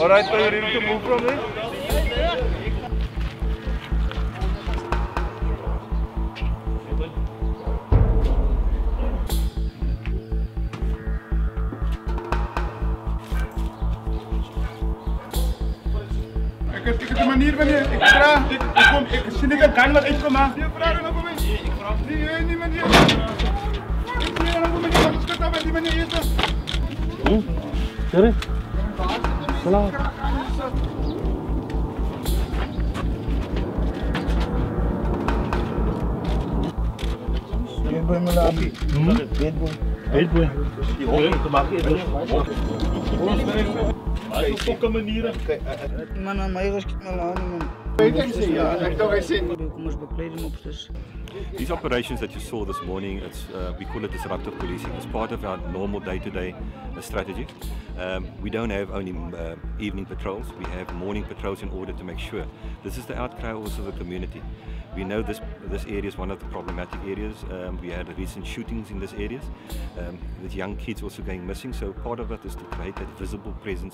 Alright, are you ready to move from here? Ik heb de manier wanneer ik vraag, ik zie niet een gang wat uitgemaakt. Je vraagt nog een beetje. Ik vraag niet, niet manier. Ik zie nog een beetje, anders kan dat die manier eten. Sorry? Salam. Bad boy malaki. Bad boy. Bad boy. Die hoofd te maken is dus. Hij is ook een manier. Man, maar ik schiet me aan, man. Weet je, ja, ik toch eens zien. Kom eens bekleding op, dus. These operations that you saw this morning, we call it disruptive policing. It's part of our normal day-to-day strategy. We don't have only evening patrols, we have morning patrols in order to make sure. This is the outcry also of the community. We know this area is one of the problematic areas. We had recent shootings in this areas with young kids also going missing, so part of it is to create that visible presence